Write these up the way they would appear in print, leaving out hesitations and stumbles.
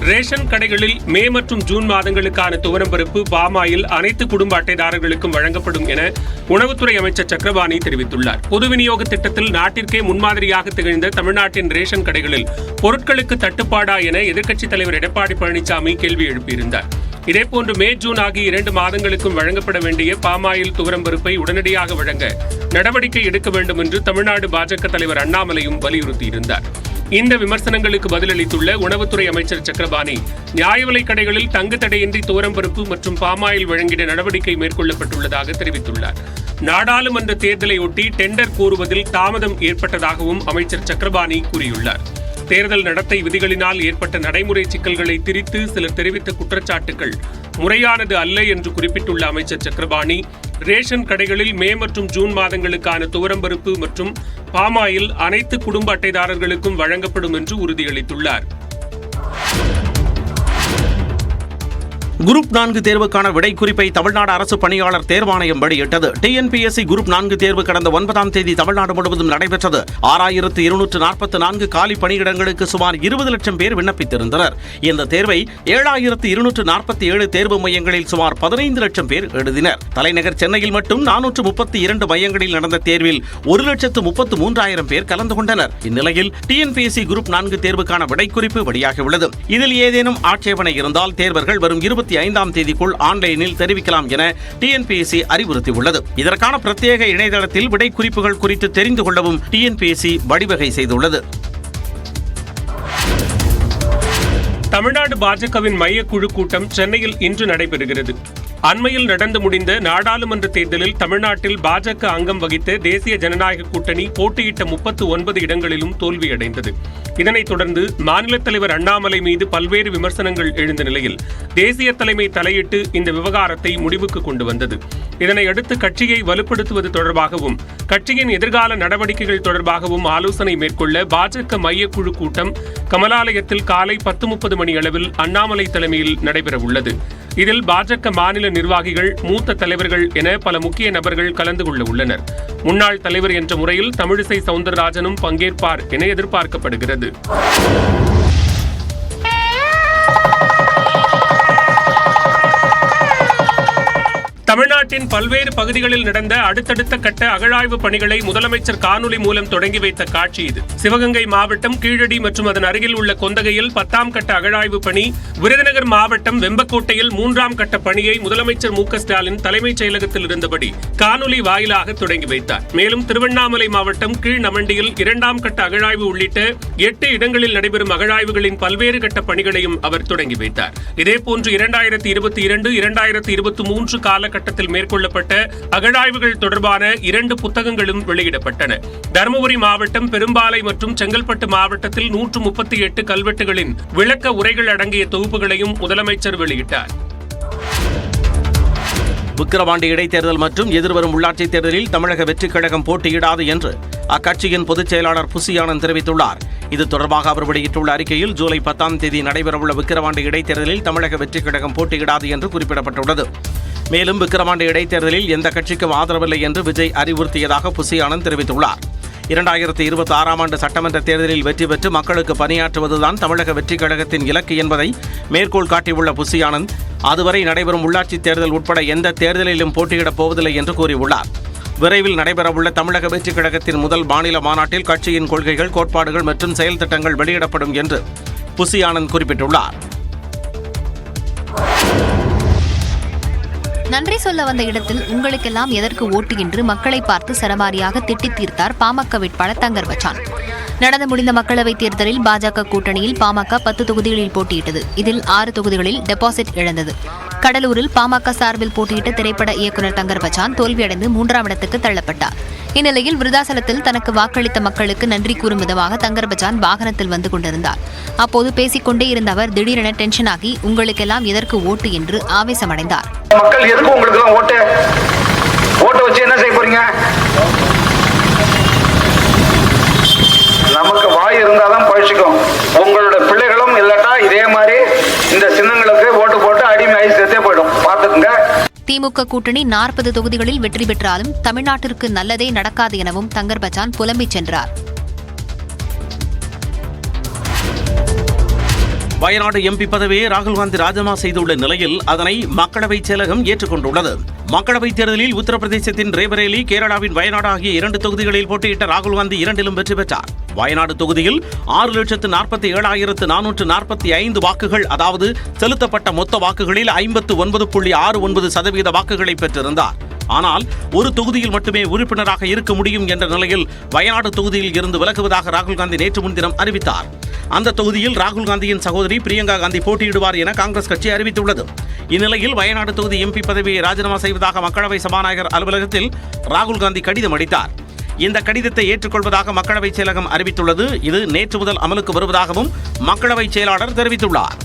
Ration கடைகளில் மே மற்றும் June மாதங்களுக்கான துவரம்பருப்பு, பாமாயில் அனைத்து குடும்ப அட்டைதாரர்களுக்கும் வழங்கப்படும் என உணவுத்துறை அமைச்சர் சக்கரபாணி தெரிவித்துள்ளார். பொது விநியோக திட்டத்தில் நாட்டிற்கே முன்மாதிரியாக திகழ்ந்த தமிழ்நாட்டின் ரேஷன் கடைகளில் பொருட்களுக்கு தட்டுப்பாடா என எதிர்க்கட்சித் தலைவர் எடப்பாடி பழனிசாமி கேள்வி எழுப்பியிருந்தார். இதேபோன்று மே, ஜூன் ஆகிய 2 மாதங்களுக்கும் வழங்கப்பட வேண்டிய பாமாயில் துவரம்பருப்பை உடனடியாக வழங்க நடவடிக்கை எடுக்க வேண்டும் என்று தமிழ்நாடு பாஜக தலைவர் அண்ணாமலையும் வலியுறுத்தியிருந்தார். இந்த விமர்சனங்களுக்கு பதிலளித்துள்ள உணவுத்துறை அமைச்சர் சக்கரபாணி, நியாய விலைக் கடைகளில் தங்கு தடையின்றி துவரம்பருப்பு மற்றும் பாமாயில் வழங்கிட நடவடிக்கை மேற்கொள்ளப்பட்டுள்ளதாக தெரிவித்துள்ளார். நாடாளுமன்ற தேர்தலையொட்டி டெண்டர் கோருவதில் தாமதம் ஏற்பட்டதாகவும் அமைச்சர் சக்கரபாணி கூறியுள்ளார். தேர்தல் நடத்தை விதிகளினால் ஏற்பட்ட நடைமுறை சிக்கல்களை திரித்து சிலர் தெரிவித்த குற்றச்சாட்டுகள் முறையானது அல்ல என்று குறிப்பிட்டுள்ள அமைச்சர் சக்கரபாணி, ரேஷன் கடைகளில் மே மற்றும் ஜூன் மாதங்களுக்கான துவரம்பருப்பு மற்றும் பாமாயில் அனைத்து குடும்ப அட்டைதாரர்களுக்கும் வழங்கப்படும் என்று உறுதியளித்துள்ளார். குரூப் 4 தேர்வுக்கான விடை குறிப்பை தமிழ்நாடு அரசு பணியாளர் தேர்வாணையம் வெளியிட்டது. டிஎன்பிஎஸ்சி குரூப் 4 தேர்வு கடந்த 9ஆம் தேதி தமிழ்நாடு முழுவதும் நடைபெற்றது. 6244 காலி பணியிடங்களுக்கு சுமார் 20 லட்சம் பேர் விண்ணப்பித்திருந்தனர். இந்த தேர்வை 7247 தேர்வு மையங்களில் சுமார் 15 லட்சம் பேர் எழுதினர். தலைநகர் சென்னையில் மட்டும் 432 மையங்களில் நடந்த தேர்வில் 1,33,000 பேர் கலந்து கொண்டனர். இந்நிலையில் டிஎன்பிஎஸ்சி குரூப் 4 தேர்வுக்கான விடை குறிப்பு வெளியாகியுள்ளது. இதில் ஏதேனும் ஆட்சேபனை இருந்தால் தேர்வர்கள் வரும் 25ஆம் தேதிக்குள் ஆன்லைனில் தெரிவிக்கலாம் என டிஎன்பிஎஸ்சி அறிவுறுத்தியுள்ளது. இதற்கான பிரத்யேக இணையதளத்தில் விடை குறிப்புகள் குறித்து தெரிந்து கொள்ளவும் டிஎன்பிஎஸ்சி வழிவகை செய்துள்ளது. தமிழ்நாடு பாஜகவின் மையக்குழு கூட்டம் சென்னையில் இன்று நடைபெறுகிறது. அண்மையில் நடந்து முடிந்த நாடாளுமன்ற தேர்தலில் தமிழ்நாட்டில் பாஜக அங்கம் வகித்த தேசிய ஜனநாயக கூட்டணி போட்டியிட்ட 39 இடங்களிலும் தோல்வியடைந்தது. இதனைத் தொடர்ந்து மாநில தலைவர் அண்ணாமலை மீது பல்வேறு விமர்சனங்கள் எழுந்த நிலையில் தேசிய தலைமை தலையிட்டு இந்த விவகாரத்தை முடிவுக்கு கொண்டு வந்தது. இதனையடுத்து கட்சியை வலுப்படுத்துவது தொடர்பாகவும் கட்சியின் எதிர்கால நடவடிக்கைகள் தொடர்பாகவும் ஆலோசனை மேற்கொள்ள பாஜக மையக்குழு கூட்டம் கமலாலயத்தில் காலை 10:30 மணி அளவில் அண்ணாமலை தலைமையில் நடைபெறவுள்ளது. இதில் பாஜக மாநில நிர்வாகிகள், மூத்த தலைவர்கள் என பல முக்கிய நபர்கள் கலந்து கொள்ள உள்ளனர். முன்னாள் தலைவர் என்ற முறையில் தமிழிசை சவுந்தரராஜனும் பங்கேற்பார் என எதிர்பார்க்கப்படுகிறது. தமிழ்நாட்டின் பல்வேறு பகுதிகளில் நடந்த அடுத்தடுத்த கட்ட அகழாய்வு பணிகளை முதலமைச்சர் காணொலி மூலம் தொடங்கி வைத்த காட்சி இது. சிவகங்கை மாவட்டம் கீழடி மற்றும் அதன் அருகில் உள்ள கொந்தகையில் 10ஆம் கட்ட அகழாய்வு பணி, விருதுநகர் மாவட்டம் வெம்பக்கோட்டையில் 3ஆம் கட்ட பணியை முதலமைச்சர் மு.க.ஸ்டாலின் தலைமைச் செயலகத்தில் இருந்தபடி காணொலி வாயிலாக தொடங்கி வைத்தார். மேலும் திருவண்ணாமலை மாவட்டம் கீழ்நமண்டியில் 2ஆம் கட்ட அகழாய்வு உள்ளிட்ட 8 இடங்களில் நடைபெறும் அகழாய்வுகளின் பல்வேறு கட்ட பணிகளையும் அவர் தொடங்கி வைத்தார். இதேபோன்று 2022-2023 காலகட்டத்தில் மேற்கொள்ளப்பட்ட அகழாய்வுகள் தொடர்பான 2 புத்தகங்களும் வெளியிடப்பட்டன. தருமபுரி மாவட்டம் பெரும்பாலை மற்றும் செங்கல்பட்டு மாவட்டத்தில் 138 கல்வெட்டுகளின் விளக்க உரைகள் அடங்கிய தொகுப்புகளையும் முதலமைச்சர் வெளியிட்டார். விக்கிரவாண்டி இடைத்தேர்தல் மற்றும் எதிர்வரும் உள்ளாட்சித் தேர்தலில் தமிழக வெற்றிக் கழகம் போட்டியிடாது என்று அக்கட்சியின் பொதுச் செயலாளர் புசி ஆனந்த் தெரிவித்துள்ளார். இது தொடர்பாக அவர் வெளியிட்டுள்ள அறிக்கையில் ஜூலை 10ஆம் தேதி நடைபெறவுள்ள விக்கிரவாண்டி இடைத்தேர்தலில் தமிழக வெற்றிக் கழகம் போட்டியிடாது என்று குறிப்பிடப்பட்டுள்ளது. மேலும் விக்கிரவாண்டி இடைத்தேர்தலில் எந்த கட்சிக்கும் ஆதரவில்லை என்று விஜய் அறிவுறுத்தியதாக புசி ஆனந்த் தெரிவித்துள்ளார். 2026ஆம் ஆண்டு சட்டமன்ற தேர்தலில் வெற்றி பெற்று மக்களுக்கு பணியாற்றுவதுதான் தமிழக வெற்றிக் கழகத்தின் இலக்கு என்பதை மேற்கோள் காட்டியுள்ள புசி ஆனந்த், அதுவரை நடைபெறும் உள்ளாட்சித் தேர்தல் உட்பட எந்த தேர்தலிலும் போட்டியிடப் போவதில்லை என்று கூறியுள்ளார். விரைவில் நடைபெறவுள்ள தமிழக வெற்றிக் கழகத்தின் முதல் மாநில மாநாட்டில் கட்சியின் கொள்கைகள், கோட்பாடுகள் மற்றும் செயல் திட்டங்கள் வெளியிடப்படும் என்று புசி ஆனந்த் குறிப்பிட்டுள்ளார். நன்றி சொல்ல வந்த இடத்தில் உங்களுக்கெல்லாம் எதற்கு ஓட்டு என்று மக்களை பார்த்து சரமாரியாக திட்டி தீர்த்தார் பாமக வேட்பாளர் தங்கர் பச்சான். நடந்து முடிந்த மக்களவைத் தேர்தலில் பாஜக கூட்டணியில் பாமக 10 தொகுதிகளில் போட்டியிட்டது. இதில் 6 தொகுதிகளில் டெபாசிட் இழந்தது. கடலூரில் பாமக சார்பில் போட்டியிட்ட திரைப்பட இயக்குநர் தங்கர் பச்சான் தோல்வியடைந்து 3ஆம் இடத்துக்கு தள்ளப்பட்டார். இந்நிலையில் விருதாசலத்தில் தனக்கு வாக்களித்த மக்களுக்கு நன்றி கூறும் விதமாக தங்கர் பச்சான் வாகனத்தில் வந்து கொண்டிருந்தார். அப்போது பேசிக்கொண்டே இருந்த அவர் திடீரென டென்ஷன் ஆகி உங்களுக்கெல்லாம் எதற்கு ஓட்டு என்று ஆவேசமடைந்தார். மக்கள் எதுக்கு உங்களுக்கு ஓட்டு வச்சு என்ன செய்ய போறீங்க? நமக்கு வாய் இருந்தாதான் பழிச்சுக்கும். உங்களோட பிள்ளைகளும் இல்லாட்டா இதே மாதிரி இந்த சின்னங்களுக்கு ஓட்டு போட்டு அடிமை சேர்த்தே போயிடும். பாத்துக்குங்க. திமுக கூட்டணி 40 தொகுதிகளில் வெற்றி பெற்றாலும் தமிழ்நாட்டிற்கு நல்லதே நடக்காது எனவும் தங்கர் பச்சான் புலம்பிச் சென்றார். வயநாடு எம்பி பதவியை ராகுல் காந்தி ராஜினாமா செய்துள்ள நிலையில் அதனை மக்களவைச் செயலகம் ஏற்றுக்கொண்டுள்ளது. மக்களவைத் தேர்தலில் உத்தரப்பிரதேசத்தின் ரேபரேலி, கேரளாவின் வயநாடு ஆகிய 2 தொகுதிகளில் போட்டியிட்ட ராகுல் காந்தி 2லும் வெற்றி பெற்றார். வயநாடு தொகுதியில் 6,47,445 வாக்குகள், அதாவது செலுத்தப்பட்ட மொத்த வாக்குகளில் 59.69% வாக்குகளை பெற்றிருந்தார். ஆனால் ஒரு தொகுதியில் மட்டுமே உறுப்பினராக இருக்க முடியும் என்ற நிலையில் வயநாடு தொகுதியில் இருந்து விலகுவதாக ராகுல் காந்தி நேற்று முன்தினம் அறிவித்தார். அந்த தொகுதியில் ராகுல் காந்தியின் சகோதரி பிரியங்கா காந்தி போட்டியிடுவார் என காங்கிரஸ் கட்சி அறிவித்துள்ளது. இந்நிலையில் வயநாடு தொகுதி எம்பி பதவியை ராஜினாமா செய்வதாக மக்களவை சபாநாயகர் அலுவலகத்தில் ராகுல் காந்தி கடிதம் அளித்தார். இந்த கடிதத்தை ஏற்றுக்கொள்வதாக மக்களவை செயலகம் அறிவித்துள்ளது. இது நேற்று முதல் அமலுக்கு வருவதாகவும் மக்களவை செயலாளர் தெரிவித்துள்ளார்.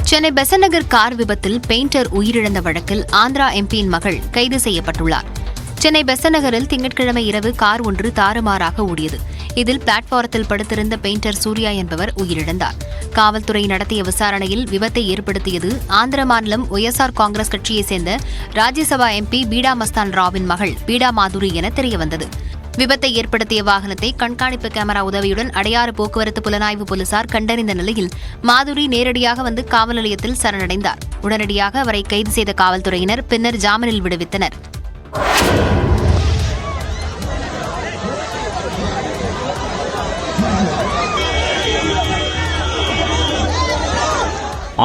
சென்னை பெசன்ட் நகர் கார் விபத்தில் பெயிண்டர் உயிரிழந்த வழக்கில் ஆந்திரா எம்பியின் மகள் கைது செய்யப்பட்டுள்ளார். சென்னை பெசன்ட் நகரில் திங்கட்கிழமை இரவு கார் ஒன்று தாறுமாறாக ஓடியது. இதில் பிளாட்பாரத்தில் படுத்திருந்த பெயிண்டர் சூர்யா என்பவர் உயிரிழந்தார். காவல்துறை நடத்திய விசாரணையில் விபத்தை ஏற்படுத்தியது ஆந்திர மாநிலம் ஒய்எஸ்ஆர் காங்கிரஸ் கட்சியைச் சேர்ந்த ராஜ்யசபா எம்பி பீடா மஸ்தான் ராவின் மகள் பீடா மாதுரி என தெரியவந்தது. விபத்தை ஏற்படுத்திய வாகனத்தை கண்காணிப்பு கேமரா உதவியுடன் அடையாறு போக்குவரத்து புலனாய்வு போலீசார் கண்டறிந்த நிலையில் மாதுரி நேரடியாக வந்து காவல் நிலையத்தில் சரணடைந்தார். உடனடியாக அவரை கைது செய்த காவல்துறையினர் பின்னர் ஜாமீனில் விடுவித்தனர்.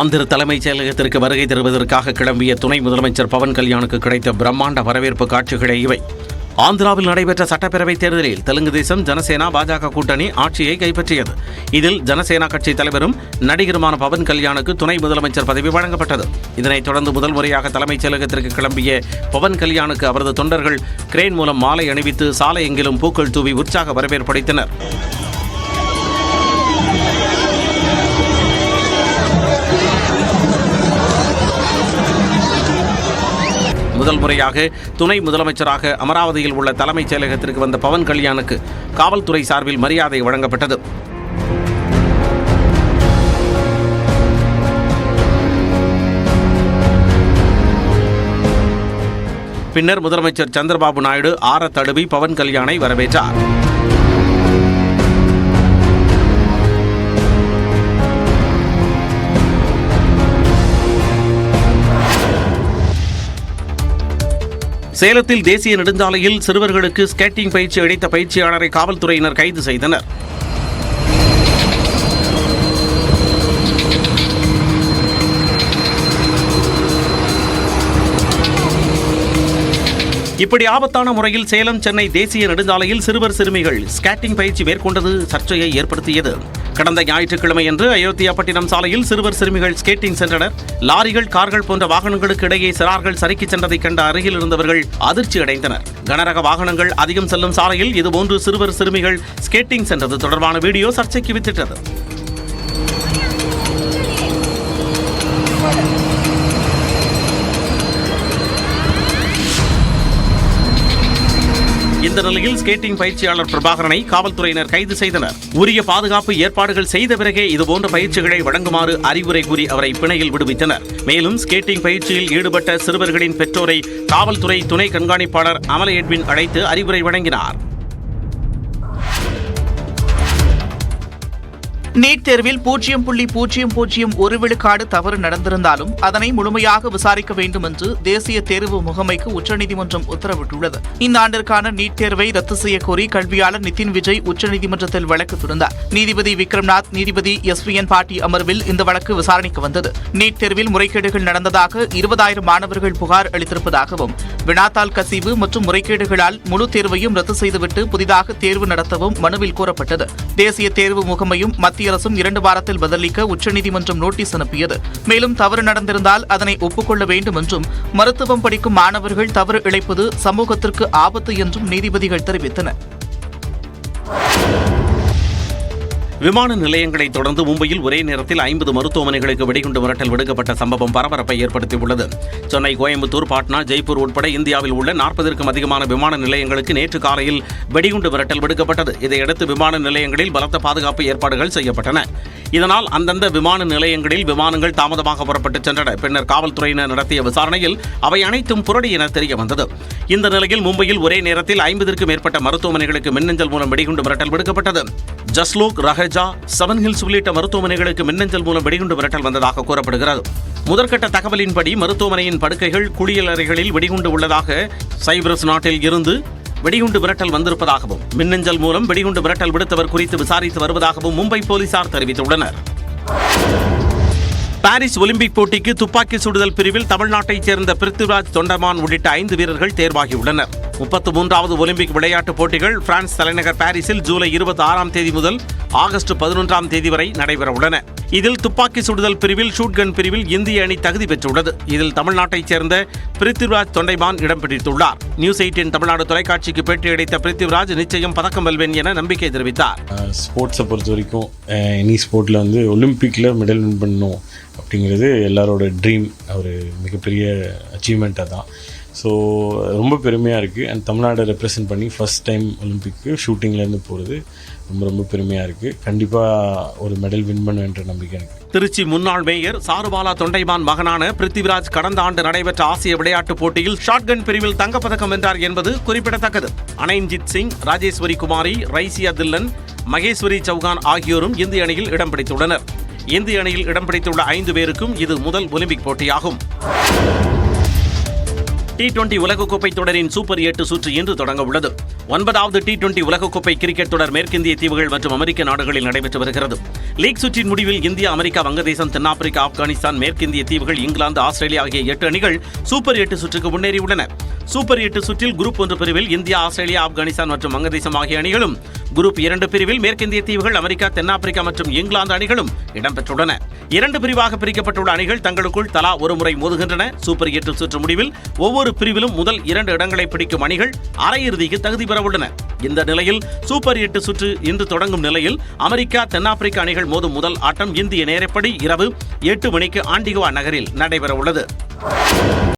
ஆந்திர தலைமைச் செயலகத்திற்கு வருகை தருவதற்காக கிளம்பிய துணை முதலமைச்சர் பவன் கல்யாணுக்கு கிடைத்த பிரம்மாண்ட வரவேற்பு காட்சிகளே இவை. ஆந்திராவில் நடைபெற்ற சட்டப்பேரவைத் தேர்தலில் தெலுங்கு தேசம், ஜனசேனா, பாஜக கூட்டணி ஆட்சியை கைப்பற்றியது. இதில் ஜனசேனா கட்சி தலைவரும் நடிகருமான பவன் கல்யாணுக்கு துணை முதலமைச்சர் பதவி வழங்கப்பட்டது. இதனைத் தொடர்ந்து முதல் முறையாக தலைமைச் செயலகத்திற்கு கிளம்பிய பவன் கல்யாணுக்கு அவரது தொண்டர்கள் கிரேன் மூலம் மாலை அணிவித்து சாலை எங்கிலும் பூக்கள் தூவி உற்சாக வரவேற்பளித்தனர். முதல் முறையாக துணை முதலமைச்சராக அமராவதியில் உள்ள தலைமைச் செயலகத்திற்கு வந்த பவன் கல்யாணுக்கு காவல்துறை சார்பில் மரியாதை வழங்கப்பட்டது. பின்னர் முதலமைச்சர் சந்திரபாபு நாயுடு ஆர தழுவி பவன் கல்யாணை வரவேற்றார். சேலத்தில் தேசிய நெடுஞ்சாலையில் சிறுவர்களுக்கு ஸ்கேட்டிங் பயிற்சி அளித்த பயிற்சியாளரை காவல்துறையினர் கைது செய்தனர். இப்படி ஆபத்தான முறையில் சேலம் சென்னை தேசிய நெடுஞ்சாலையில் சிறுவர் சிறுமிகள் ஸ்கேட்டிங் பயிற்சி மேற்கொண்டது சர்ச்சையை ஏற்படுத்தியது. கடந்த ஞாயிற்றுக்கிழமையன்று அயோத்தியாப்பட்டினம் சாலையில் சிறுவர் சிறுமிகள் ஸ்கேட்டிங் சென்றனர். லாரிகள், கார்கள் போன்ற வாகனங்களுக்கு இடையே சிறார்கள் சறுக்கிச் சென்றதைக் கண்ட அருகில் இருந்தவர்கள் அதிர்ச்சி அடைந்தனர். கனரக வாகனங்கள் அதிகம் செல்லும் சாலையில் இதுபோன்று சிறுவர் சிறுமிகள் ஸ்கேட்டிங் சென்றது தொடர்பான வீடியோ சர்ச்சைக்கு வித்திட்டது. இந்த நிலையில் ஸ்கேட்டிங் பயிற்சியாளர் பிரபாகரனை காவல்துறையினர் கைது செய்தனர். உரிய பாதுகாப்பு ஏற்பாடுகள் செய்த பிறகே இதுபோன்ற பயிற்சிகளை வழங்குமாறு அறிவுரை கூறி அவரை பிணையில் விடுவித்தனர். மேலும் ஸ்கேட்டிங் பயிற்சியில் ஈடுபட்ட சிறுவர்களின் பெற்றோரை காவல்துறை துணை கண்காணிப்பாளர் அமல எட்வின் அழைத்து அறிவுரை வழங்கினார். நீட் தேர்வில் 0.001 விழுக்காடு தவறு நடந்திருந்தாலும் அதனை முழுமையாக விசாரிக்க வேண்டும் என்று தேசிய தேர்வு முகமைக்கு உச்சநீதிமன்றம் உத்தரவிட்டுள்ளது. இந்த ஆண்டிற்கான நீட் தேர்வை ரத்து செய்யக்கோரி கல்வியாளர் நிதின் விஜய் உச்சநீதிமன்றத்தில் வழக்கு தொடர்ந்தார். நீதிபதி விக்ரம்நாத், நீதிபதி எஸ்.வி.என். பாட்டி அமர்வில் இந்த வழக்கு விசாரணைக்கு வந்தது. நீட் தேர்வில் முறைகேடுகள் நடந்ததாக 20,000 மாணவர்கள் புகார் அளித்திருப்பதாகவும், வினாத்தாள் கசிவு மற்றும் முறைகேடுகளால் முழு தேர்வையும் ரத்து செய்துவிட்டு புதிதாக தேர்வு நடத்தவும் மனுவில் கோரப்பட்டது. தேசிய தேர்வு முகமையும் மத்திய அரசும் 2 வாரத்தில் பதிலளிக்க உச்சநீதிமன்றம் நோட்டீஸ் அனுப்பியது. மேலும் தவறு நடந்திருந்தால் அதனை ஒப்புக்கொள்ள வேண்டும் என்றும், மருத்துவம் படிக்கும் மாணவர்கள் தவறு இழைப்பது சமூகத்திற்கு ஆபத்து என்றும் நீதிபதிகள் தெரிவித்தனர். விமான நிலையங்களை தொடர்ந்து மும்பையில் ஒரே நேரத்தில் 50 மருத்துவமனைகளுக்கு வெடிகுண்டு மிரட்டல் விடுக்கப்பட்ட சம்பவம் பரபரப்பை ஏற்படுத்தியுள்ளது. சென்னை, கோயம்புத்தூர், பாட்னா, ஜெய்ப்பூர் உட்பட இந்தியாவில் உள்ள 40க்கும் அதிகமான விமான நிலையங்களுக்கு நேற்று காலையில் வெடிகுண்டு மிரட்டல் விடுக்கப்பட்டது. இதையடுத்து விமான நிலையங்களில் பலத்த பாதுகாப்பு ஏற்பாடுகள் செய்யப்பட்டன. இதனால் அந்தந்த விமான நிலையங்களில் விமானங்கள் தாமதமாக புறப்பட்டுச் சென்றன. பின்னர் காவல்துறையினர் நடத்திய விசாரணையில் அவை அனைத்தும் புரடி என தெரிய வந்தது. இந்த நிலையில் மும்பையில் ஒரே நேரத்தில் 50க்கும் மேற்பட்ட மருத்துவமனைகளுக்கு மின்னஞ்சல் மூலம் வெடிகுண்டு மிரட்டல் விடுக்கப்பட்டது. ஜஸ்லோக், ரஹஜா, செவன் ஹில்ஸ் உள்ளிட்ட மருத்துவமனைகளுக்கு மின்னஞ்சல் மூலம் வெடிகுண்டு மிரட்டல் வந்ததாக கூறப்படுகிறது. முதற்கட்ட தகவலின்படி மருத்துவமனையின் படுக்கைகள், குளியலறைகளில் வெடிகுண்டு உள்ளதாக சைப்ரஸ் நாட்டில் இருந்து வெடிகுண்டு மிரட்டல் வந்திருப்பதாகவும் மின்னஞ்சல் மூலம் வெடிகுண்டு மிரட்டல் விடுத்தவர் குறித்து விசாரித்து வருவதாகவும் மும்பை போலீசார் தெரிவித்துள்ளனர். பாரிஸ் ஒலிம்பிக் போட்டிக்கு துப்பாக்கி சுடுதல் பிரிவில் தமிழ்நாட்டைச் சேர்ந்த பிருத்திவிராஜ் தொண்டமான் உள்ளிட்ட 5 வீரர்கள் தேர்வாகியுள்ளனர். 33வது ஒலிம்பிக் விளையாட்டுப் போட்டிகள் பிரான்ஸ் தலைநகர் பாரிஸில் ஜூலை 26ஆம் தேதி முதல் ஆகஸ்ட் 11ஆம் தேதி வரை நடைபெறவுள்ளன. இதில் துப்பாக்கி சுடுதல் பிரிவில், ஷூட்கன் பிரிவில் இந்திய அணி தகுதி பெற்றுள்ளது. இதில் தமிழ்நாட்டைச் சேர்ந்த பிருத்திவிராஜ் தொண்டைமான் இடம் பிடித்துள்ளார். நியூஸ் 18 தமிழ்நாடு தொலைக்காட்சிக்கு பேட்டியளித்த பிருத்திவிராஜ் நிச்சயம் பதக்கம் வெல்வேன் என நம்பிக்கை தெரிவித்தார். ஸ்போர்ட்ஸை பொறுத்த வரைக்கும் எனி ஸ்போர்ட்டில் வந்து ஒலிம்பிக்கில் மெடல் வின் பண்ணணும் அப்படிங்கிறது எல்லாரோட ட்ரீம். ஒரு மிகப்பெரிய அச்சீவ்மெண்ட்டாக தான். ஸோ ரொம்ப பெருமையாக இருக்குது. அண்ட் தமிழ்நாடை ரெப்ரசன்ட் பண்ணி ஃபர்ஸ்ட் டைம் ஒலிம்பிக்கு ஷூட்டிங்லேருந்து போகிறது ரொம்ப ரொம்ப பெருமையாக இருக்குது. கண்டிப்பாக ஒரு மெடல் வின் பண்ணுவேன்ற நம்பிக்கை எனக்கு. திருச்சி முன்னாள் மேயர் சாருபாலா தொண்டைமான் மகனான பிருத்திவிராஜ் கடந்த ஆண்டு நடைபெற்ற ஆசிய விளையாட்டுப் போட்டியில் ஷாட்கன் பிரிவில் தங்கப்பதக்கம் வென்றார் என்பது குறிப்பிடத்தக்கது. அனயின்ஜித் சிங், ராஜேஸ்வரி குமாரி, ரைசியா தில்லன், மகேஸ்வரி சௌகான் ஆகியோரும் இந்திய அணியில் இடம் பிடித்துள்ளனர். இந்திய அணியில் இடம் பிடித்துள்ள 5 பேருக்கும் இது முதல் ஒலிம்பிக் போட்டியாகும். T20 உலகக்கோப்பை தொடரின் சூப்பர் 8 சுற்று இன்று தொடங்க உள்ளது. 9வது T20 உலகக்கோப்பை கிரிக்கெட் தொடர் மேற்கிந்திய தீவுகள் மற்றும் அமெரிக்க நாடுகளில் நடைபெற்று வருகிறது. லீக் சுற்றின் முடிவில் இந்தியா, அமெரிக்கா, வங்கதேசம், தென்னாப்பிரிக்கா, ஆப்கானிஸ்தான், மேற்கிந்திய தீவுகள், இங்கிலாந்து, ஆஸ்திரேலியா ஆகிய 8 அணிகள் சூப்பர் 8 சுற்றுக்கு முன்னேறியுள்ளன. சூப்பர் 8 சுற்றில் குரூப் 1 பிரிவில் இந்தியா, ஆஸ்திரேலியா, ஆப்கானிஸ்தான் மற்றும் வங்கதேசம் ஆகிய அணிகளும், குரூப் 2 பிரிவில் மேற்கிந்திய தீவுகள், அமெரிக்கா, தென்னாப்பிரிக்கா மற்றும் இங்கிலாந்து அணிகளும் இடம்பெற்றுள்ளன. 2 பிரிவாக பிரிக்கப்பட்டுள்ள அணிகள் தங்களுக்குள் தலா ஒரு முறை மோதுகின்றன. சூப்பர் 8 சுற்று முடிவில் ஒவ்வொரு பிரிவிலும் முதல் 2 இடங்களை பிடிக்கும் அணிகள் அரையிறுதிக்கு தகுதி பெறவுள்ளன. இந்த நிலையில் சூப்பர் 8 சுற்று இன்று தொடங்கும் நிலையில் அமெரிக்கா, தென்னாப்பிரிக்கா அணிகள் மோதும் முதல் ஆட்டம் இந்திய நேரப்படி இரவு 8 மணிக்கு ஆண்டிகுவா நகரில் நடைபெறவுள்ளது.